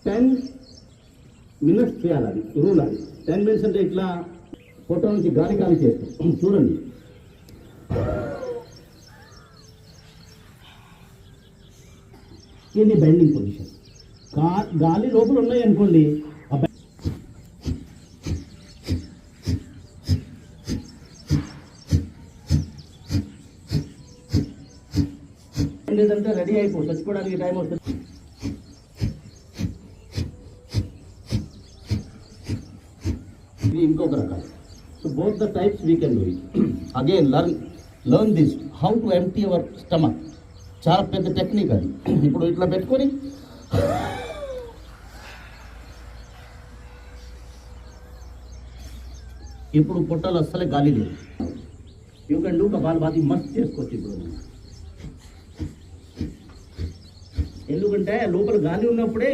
10 minutes చేయాలి. అది rule. అది 10 minutes అంటే ఇట్లా ఫోటో నుంచి గాలి గాలి చేస్తాం. చూడండి, ఇది బెండింగ్ పొజిషన్. గాలి లోపల ఉన్నాయి అనుకోండి, లేదంటే రెడీ అయిపో, చచ్చిపోవడానికి టైం వస్తుంది. ఇది ఇంకొక రకం. So both the types we can do it. Again learn this how to empty hour stomach. చాలా పెద్ద టెక్నిక్ అది. ఇప్పుడు ఇట్లా పెట్టుకొని ఇప్పుడు పొట్టలు అస్సలే గాలి లేదు. యూ కెన్ డూ కపాలభాతి మస్త్ చేసుకోవచ్చు ఇప్పుడు. ఎందుకంటే లోపల గాలి ఉన్నప్పుడే